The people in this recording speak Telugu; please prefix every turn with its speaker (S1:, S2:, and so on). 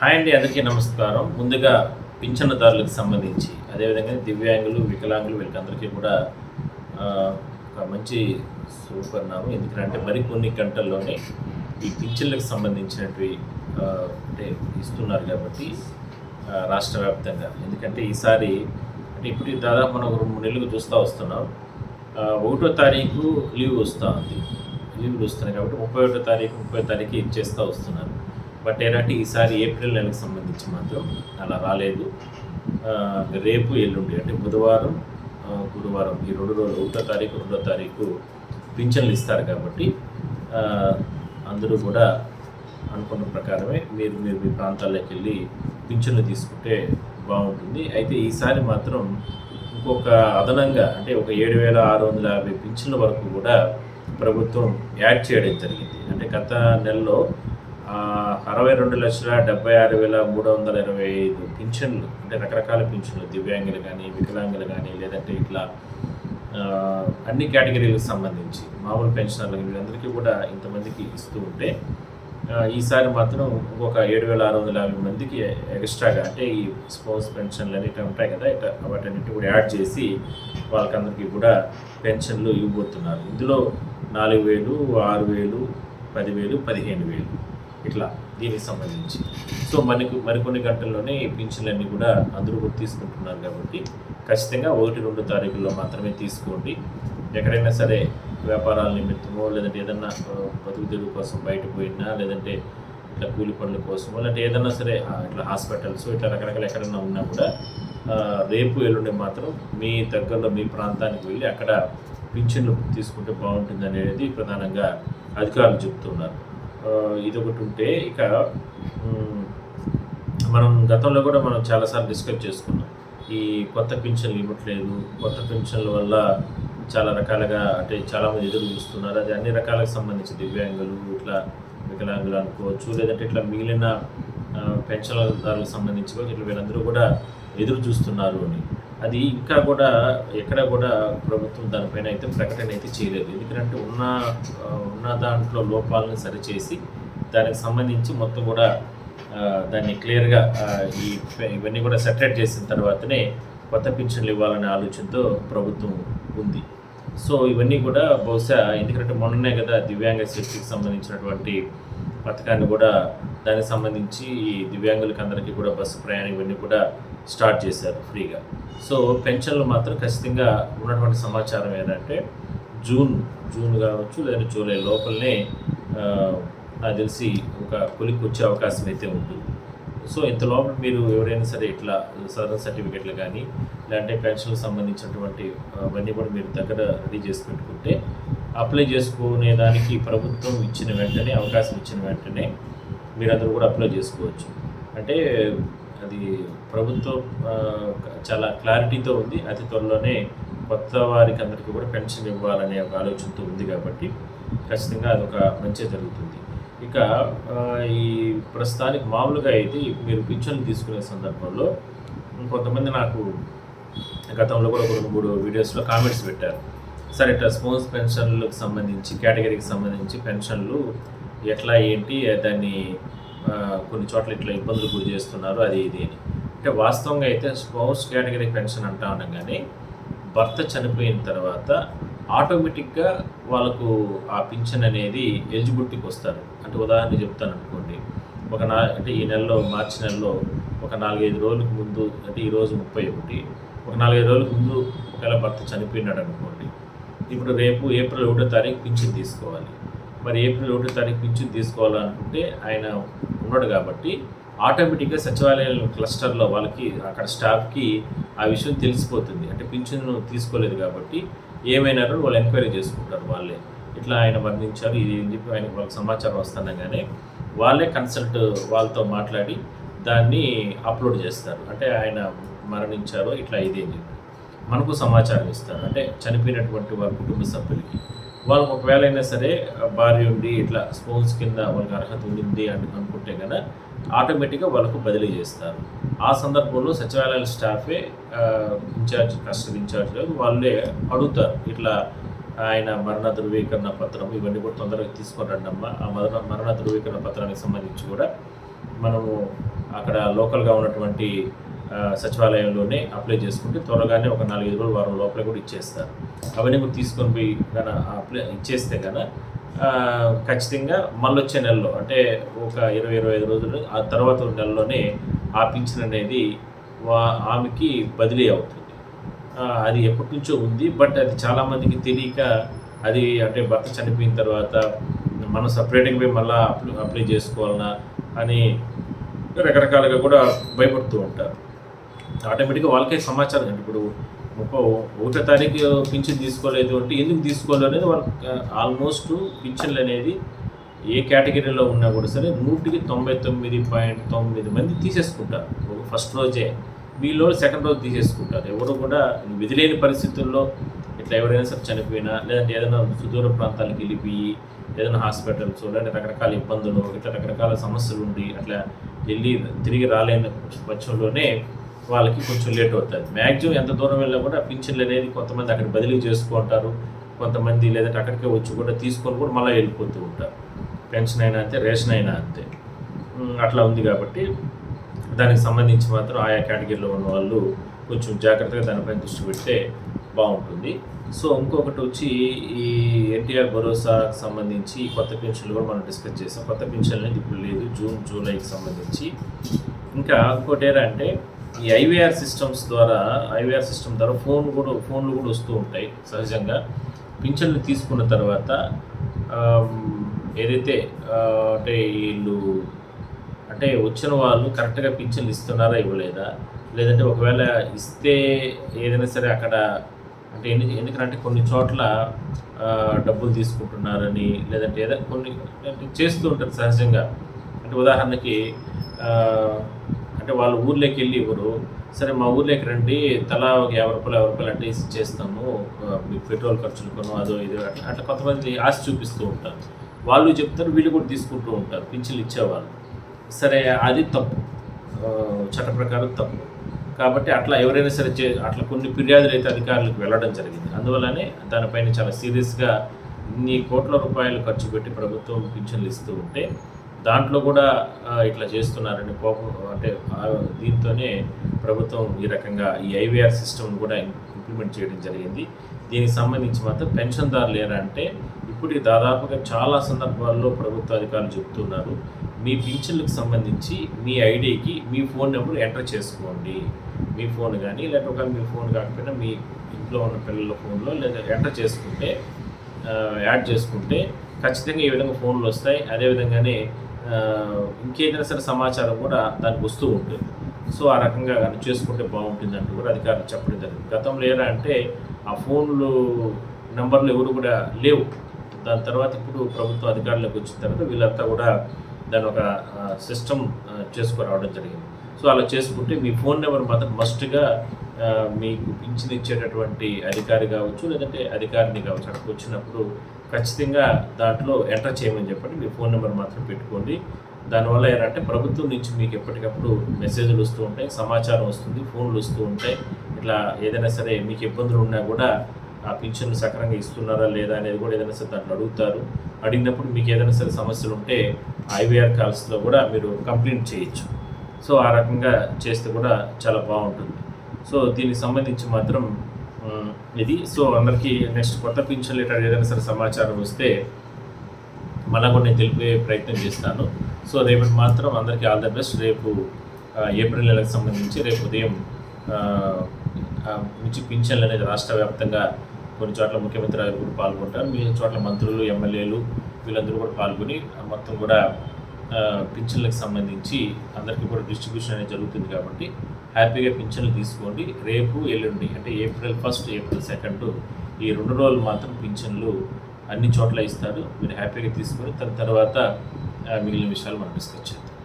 S1: హాయ్ అండి, అందరికీ నమస్కారం. ముందుగా పింఛనుదారులకు సంబంధించి, అదేవిధంగా దివ్యాంగులు, వికలాంగులు వీళ్ళకందరికీ కూడా ఒక మంచి శుభపరిణామం. ఎందుకంటే మరికొన్ని గంటల్లోనే ఈ పింఛన్లకు సంబంధించినవి అంటే ఇస్తున్నారు కాబట్టి రాష్ట్ర వ్యాప్తంగా. ఎందుకంటే ఈసారి అంటే ఇప్పుడు దాదాపు మనం ఒక 2-3 నెలలకు చూస్తూ వస్తున్నాం. 1వ తారీఖు లీవ్లు వస్తున్నాయి కాబట్టి 31వ తారీఖు 30వ తారీఖు ఇచ్చేస్తూ వస్తున్నారు. బట్ ఏంటంటే ఈసారి ఏప్రిల్ నెలకు సంబంధించి మాత్రం అలా రాలేదు. రేపు ఎల్లుండి అంటే బుధవారం గురువారం ఈ 2 రోజులు 1వ తారీఖు 2వ తారీఖు పింఛన్లు ఇస్తారు కాబట్టి అందరూ కూడా అనుకున్న ప్రకారమే మీరు మీ ప్రాంతాల్లోకి వెళ్ళి పింఛన్లు తీసుకుంటే బాగుంటుంది. అయితే ఈసారి మాత్రం ఇంకొక అదనంగా అంటే ఒక 7,650 పింఛన్ల వరకు కూడా ప్రభుత్వం యాడ్ చేయడం జరిగింది. అంటే గత నెలలో 62,76,325 పింఛన్లు అంటే రకరకాల పింఛన్లు దివ్యాంగులు కానీ వికలాంగులు కానీ లేదంటే ఇట్లా అన్ని కేటగిరీలకు సంబంధించి మామూలు పెన్షనర్లు వీళ్ళందరికీ కూడా ఇంతమందికి ఇస్తూ ఉంటే ఈసారి మాత్రం ఇంకొక 7,650 మందికి ఎక్స్ట్రాగా అంటే ఈ స్పౌస్ పెన్షన్లు అనేవి ఉంటాయి కదా, ఇట్లా వాటన్నిటి కూడా యాడ్ చేసి వాళ్ళకందరికీ కూడా పెన్షన్లు ఇవ్వబోతున్నారు. ఇందులో 4,000, 6,000, 10,000, 15,000 ఇట్లా దీనికి సంబంధించి. సో మరికొన్ని గంటల్లోనే ఈ పింఛన్లన్నీ కూడా అందరూ కూడా తీసుకుంటున్నారు కాబట్టి ఖచ్చితంగా 1-2 తారీఖుల్లో మాత్రమే తీసుకోండి. ఎక్కడైనా సరే వ్యాపారాల నిమిత్తమో లేదంటే ఏదన్నా బతుకు తెరువు కోసం బయట పోయినా లేదంటే ఇట్లా కూలి పనుల కోసమో లేదంటే ఏదన్నా సరే ఇట్లా హాస్పిటల్స్ ఇట్లా రకరకాల ఎక్కడైనా ఉన్నా కూడా రేపు ఎల్లుండి మాత్రం మీ దగ్గరలో మీ ప్రాంతానికి వెళ్ళి అక్కడ పింఛన్లు తీసుకుంటే బాగుంటుంది అనేది ప్రధానంగా అధికారులు చెప్తున్నారు. ఇదొకటి ఉంటే ఇక మనం గతంలో కూడా మనం చాలాసార్లు డిస్కస్ చేసుకున్నాం. ఈ కొత్త పింఛన్లు ఇవ్వట్లేదు, కొత్త పింఛన్ల వల్ల చాలా రకాలుగా అంటే చాలామంది ఎదురు చూస్తున్నారు. అది అన్ని రకాలకు సంబంధించి దివ్యాంగులు ఇట్లా వికలాంగులు అనుకోవచ్చు లేదంటే ఇట్లా మిగిలిన పెన్షన్దారులకు సంబంధించి ఇట్లా వీళ్ళందరూ కూడా ఎదురు చూస్తున్నారు అని. అది ఇంకా కూడా ఎక్కడ కూడా ప్రభుత్వం దానిపైన అయితే ప్రకటన అయితే చేయలేదు. ఎందుకంటే ఉన్న దాంట్లో లోపాలను సరిచేసి దానికి సంబంధించి మొత్తం కూడా దాన్ని క్లియర్గా ఇవన్నీ కూడా సెటరేట్ చేసిన తర్వాతనే కొత్త పింఛన్లు ఇవ్వాలనే ఆలోచనతో ప్రభుత్వం ఉంది. సో ఇవన్నీ కూడా బహుశా ఎందుకంటే మొన్ననే కదా దివ్యాంగ శక్తికి సంబంధించినటువంటి పథకాన్ని కూడా దానికి సంబంధించి దివ్యాంగులకి అందరికీ కూడా బస్సు ప్రయాణం ఇవన్నీ కూడా స్టార్ట్ చేశారు ఫ్రీగా. సో పెన్షన్లు మాత్రం ఖచ్చితంగా ఉన్నటువంటి సమాచారం ఏంటంటే జూన్ కావచ్చు లేదంటే జూలై లోపలనే నాకు తెలిసి ఒక కొలిక్కి వచ్చే అవకాశం అయితే ఉంటుంది. సో ఇంత లోపల మీరు ఎవరైనా సరే ఇట్లా సదరన్ సర్టిఫికెట్లు కానీ లేదంటే పెన్షన్లకు సంబంధించినటువంటి అవన్నీ కూడా మీరు దగ్గర రెడీ చేసి పెట్టుకుంటే అప్లై చేసుకునే దానికి ప్రభుత్వం ఇచ్చిన వెంటనే అవకాశం ఇచ్చిన వెంటనే మీరందరూ కూడా అప్లై చేసుకోవచ్చు. అంటే అది ప్రభుత్వం చాలా క్లారిటీతో ఉంది. అతి త్వరలోనే కొత్త వారికి అందరికీ కూడా పెన్షన్ ఇవ్వాలనే ఒక ఆలోచనతో ఉంది కాబట్టి ఖచ్చితంగా అదొక మంచి జరుగుతుంది. ఇక ఈ ప్రస్తుతానికి మామూలుగా అయితే మీరు పింఛన్లు తీసుకునే సందర్భంలో కొంతమంది నాకు గతంలో కూడా 2-3 వీడియోస్లో కామెంట్స్ పెట్టారు. సరే ఇట్లా స్పౌస్ పెన్షన్లకు సంబంధించి కేటగిరీకి సంబంధించి పెన్షన్లు ఎట్లా ఏంటి దాన్ని కొన్ని చోట్ల ఇట్లా ఇబ్బందులు గురి చేస్తున్నారు అది ఇది అని. అంటే వాస్తవంగా అయితే స్పౌస్ కేటగిరీ పెన్షన్ అంటా అనగానే భర్త చనిపోయిన తర్వాత ఆటోమేటిక్గా వాళ్ళకు ఆ పింఛన్ అనేది ఎలిజిబిలిటీకి వస్తారు. అంటే ఉదాహరణ చెప్తాను అనుకోండి, అంటే ఈ నెలలో మార్చి నెలలో ఒక 4-5 రోజులకు ముందు అంటే ఈరోజు 31 ఒక 4-5 రోజులకు ముందు ఒకవేళ భర్త చనిపోయినాడు అనుకోండి, ఇప్పుడు రేపు ఏప్రిల్ 1వ తారీఖు పింఛన్ తీసుకోవాలి. మరి ఏప్రిల్ 1వ తారీఖు పింఛన్ తీసుకోవాలనుకుంటే ఆయన ఉన్నాడు కాబట్టి ఆటోమేటిక్గా సచివాలయాల క్లస్టర్లో వాళ్ళకి అక్కడ స్టాఫ్కి ఆ విషయం తెలిసిపోతుంది. అంటే పింఛన్ తీసుకోలేదు కాబట్టి ఏమైనారో వాళ్ళు ఎంక్వైరీ చేసుకుంటారు. వాళ్ళే ఇట్లా ఆయన మరణించారు ఇది అని చెప్పి వాళ్ళకి సమాచారం వస్తుండగానే వాళ్ళే కన్సల్ట్ వాళ్ళతో మాట్లాడి దాన్ని అప్లోడ్ చేస్తారు. అంటే ఆయన మరణించారో ఇట్లా ఇది అని చెప్పి మనకు సమాచారం ఇస్తారు. అంటే చనిపోయినటువంటి వారి కుటుంబ సభ్యులకి వాళ్ళకి ఒకవేళ అయినా సరే భార్య ఉండి ఇట్లా స్పౌస్ కింద వాళ్ళకి అర్హత ఉంది అని అనుకుంటే కనుక ఆటోమేటిక్గా వాళ్ళకు బదిలీ చేస్తారు. ఆ సందర్భంలో సచివాలయాల స్టాఫే కస్టడీ ఇన్ఛార్జ్ వాళ్ళే అడుగుతారు, ఇట్లా ఆయన మరణ ధృవీకరణ పత్రం ఇవన్నీ కూడా తొందరగా తీసుకొని రండమ్మా. ఆ మరణ ధృవీకరణ పత్రానికి సంబంధించి కూడా మనము అక్కడ లోకల్గా ఉన్నటువంటి సచివాలయంలోనే అప్లై చేసుకుంటే త్వరగానే ఒక 4-5 రోజుల వారం లోపల కూడా ఇచ్చేస్తారు. అవన్నీ కూడా తీసుకొని పోయి కన అప్లై ఇచ్చేస్తే ఖచ్చితంగా మళ్ళొచ్చే నెలలో అంటే ఒక 20-25 రోజులు ఆ తర్వాత నెలలోనే ఆ పింఛన్ అనేది ఆమెకి బదిలీ అవుతుంది. అది ఎప్పటి నుంచో ఉంది. బట్ అది చాలామందికి తెలియక అది అంటే భర్త చనిపోయిన తర్వాత మనం సపరేట్గా పోయి మళ్ళీ అప్లై చేసుకోవాలన్నా అని రకరకాలుగా కూడా భయపడుతూ ఉంటారు. ఆటోమేటిక్గా వాళ్ళకే సమాచారం అంటే ఇప్పుడు 31వ తారీఖు పింఛన్ తీసుకోలేదు అంటే ఎందుకు తీసుకోలేదు అనేది వాళ్ళకి ఆల్మోస్ట్ పింఛన్లు అనేది ఏ కేటగిరీలో ఉన్నా కూడా సరే 99.9 మంది తీసేసుకుంటారు ఫస్ట్ రోజే. వీళ్ళు సెకండ్ రోజు తీసేసుకుంటారు. ఎవరు కూడా విధిలేని పరిస్థితుల్లో ఇట్లా ఎవరైనా సరే చనిపోయినా లేదంటే ఏదైనా సుదూర ప్రాంతాలకు వెళ్ళిపోయి ఏదైనా హాస్పిటల్స్ లేదంటే రకరకాల ఇబ్బందులు ఇట్లా రకరకాల సమస్యలు ఉండి అట్లా వెళ్ళి తిరిగి రాలేని పక్షంలోనే వాళ్ళకి కొంచెం లేట్ అవుతుంది. మ్యాక్సిమం ఎంత దూరం వెళ్ళినా కూడా పింఛన్లు అనేది కొంతమంది అక్కడ బదిలీ చేసుకుంటారు, కొంతమంది లేదంటే అక్కడికే వచ్చి కూడా తీసుకొని కూడా మళ్ళీ వెళ్ళిపోతూ ఉంటారు. పెన్షన్ అయినా అంతే, రేషన్ అయినా అంతే. అట్లా ఉంది కాబట్టి దానికి సంబంధించి మాత్రం ఆయా కేటగిరీలో ఉన్న వాళ్ళు కొంచెం జాగ్రత్తగా దానిపైన దృష్టి పెడితే బాగుంటుంది. సో ఇంకొకటి వచ్చి ఈ ఎన్టీఆర్ భరోసాకు సంబంధించి కొత్త పెన్షన్లు కూడా మనం డిస్కస్ చేసాం. కొత్త పెన్షన్ అనేది ఇప్పుడు లేదు, జూన్ జూలైకి సంబంధించి. ఇంకా ఇంకోటి ఏంటంటే ఈ ఐవీఆర్ సిస్టమ్ ద్వారా ఫోన్లు కూడా వస్తూ ఉంటాయి. సహజంగా పింఛన్లు తీసుకున్న తర్వాత ఏదైతే అంటే వీళ్ళు అంటే వచ్చిన వాళ్ళు కరెక్ట్గా పింఛన్లు ఇస్తున్నారా ఇవ్వలేదా, లేదంటే ఒకవేళ ఇస్తే ఏదైనా సరే అక్కడ అంటే ఎందుకంటే కొన్ని చోట్ల డబ్బులు తీసుకుంటున్నారని లేదంటే ఏదో కొన్ని అంటే చేస్తూ ఉంటారు సహజంగా. అంటే ఉదాహరణకి అంటే వాళ్ళ ఊర్లోకి వెళ్ళి ఇవ్వరు, సరే మా ఊర్లోకి రండి తలా ఒక 50 రూపాయలు అంటే చేస్తాము మీకు పెట్రోల్ ఖర్చులు కొను అదో ఇదో అట్లా కొంతమంది ఆశ చూపిస్తూ ఉంటారు. వాళ్ళు చెప్తారు, వీళ్ళు కూడా తీసుకుంటూ ఉంటారు పింఛన్లు ఇచ్చేవాళ్ళు. సరే అది తప్పు, చట్ట ప్రకారం తప్పు. కాబట్టి అట్లా ఎవరైనా సరే అట్లా కొన్ని ఫిర్యాదులు అయితే అధికారులకు వెళ్ళడం జరిగింది. అందువల్లనే దానిపైన చాలా సీరియస్గా ఇన్ని కోట్ల రూపాయలు ఖర్చు పెట్టి ప్రభుత్వం పింఛన్లు ఇస్తూ ఉంటే దాంట్లో కూడా ఇట్లా చేస్తున్నారని కోపం అంటే దీంతోనే ప్రభుత్వం ఈ రకంగా ఈ ఐవీఆర్ సిస్టమ్ను కూడా ఇంప్లిమెంట్ చేయడం జరిగింది. దీనికి సంబంధించి మాత్రం పెన్షన్దారులు అంటే ఇప్పుడు దాదాపుగా చాలా సందర్భాల్లో ప్రభుత్వ అధికారులు చెప్తున్నారు, మీ పింఛన్లకు సంబంధించి మీ ఐడికి మీ ఫోన్ నెంబర్ ఎంటర్ చేసుకోండి. మీ ఫోన్ కానీ లేకపోతే ఒకవేళ మీ ఫోన్ కాకపోయినా మీ ఇంట్లో ఉన్న పిల్లల ఫోన్లో లేదా ఎంటర్ చేసుకుంటే యాడ్ చేసుకుంటే ఖచ్చితంగా ఈ విధంగా ఫోన్లు వస్తాయి. అదేవిధంగానే ఇంకేదైనా సరే సమాచారం కూడా దానికి వస్తూ ఉంటుంది. సో ఆ రకంగా కానీ చేసుకుంటే బాగుంటుంది అంటూ కూడా అధికారులు చెప్పడం జరిగింది. గతంలో ఎలా అంటే ఆ ఫోన్లు నెంబర్లు ఎవరు కూడా లేవు. దాని తర్వాత ఇప్పుడు ప్రభుత్వ అధికారులకు వచ్చిన తర్వాత వీళ్ళంతా కూడా దాని ఒక సిస్టమ్ చేసుకురావడం జరిగింది. సో అలా చేసుకుంటే మీ ఫోన్ నెంబర్ మాత్రం మస్ట్గా మీకు పింఛన్ ఇచ్చేటటువంటి అధికారి కావచ్చు లేదంటే అధికారిని కావచ్చు అక్కడికి వచ్చినప్పుడు ఖచ్చితంగా దాంట్లో ఎంటర్ చేయమని చెప్పండి. మీ ఫోన్ నెంబర్ మాత్రం పెట్టుకోండి. దానివల్ల ఏంటంటే ప్రభుత్వం నుంచి మీకు ఎప్పటికప్పుడు మెసేజ్లు వస్తూ ఉంటాయి, సమాచారం వస్తుంది, ఫోన్లు వస్తూ ఉంటాయి. ఇట్లా ఏదైనా సరే మీకు ఇబ్బందులు ఉన్నా కూడా ఆ పింఛన్లు సక్రమంగా ఇస్తున్నారా లేదా అనేది కూడా ఏదైనా సరే దాంట్లో అడుగుతారు. అడిగినప్పుడు మీకు ఏదైనా సరే సమస్యలు ఉంటే ఐవీఆర్ కాల్స్లో కూడా మీరు కంప్లైంట్ చేయొచ్చు. సో ఆ రకంగా చేస్తే కూడా చాలా బాగుంటుంది. సో దీనికి సంబంధించి మాత్రం ఇది. సో అందరికీ నెక్స్ట్ కొత్త పింఛన్లు ఇట్లా ఏదైనా సరే సమాచారం వస్తే మళ్ళీ కూడా నేను తెలిపే ప్రయత్నం చేస్తాను. సో రేపు మాత్రం అందరికీ ఆల్ ద బెస్ట్. రేపు ఏప్రిల్ నెలకు సంబంధించి రేపు ఉదయం నుంచి పింఛన్లు అనేది రాష్ట్ర వ్యాప్తంగా కొన్ని చోట్ల ముఖ్యమంత్రి గారు కూడా పాల్గొంటారు, మిగిలిన చోట్ల మంత్రులు ఎమ్మెల్యేలు వీళ్ళందరూ కూడా పాల్గొని మొత్తం కూడా పింఛన్లకు సంబంధించి అందరికీ కూడా డిస్ట్రిబ్యూషన్ అనేది జరుగుతుంది. కాబట్టి హ్యాపీగా పింఛన్లు తీసుకోండి. రేపు ఎల్లుండి అంటే April 1, April 2 ఈ 2 రోజులు మాత్రం పింఛన్లు అన్ని చోట్ల ఇస్తారు. మీరు హ్యాపీగా తీసుకొని తర్వాత మిగిలిన విషయాలు మనం డిస్కస్ చేద్దాం.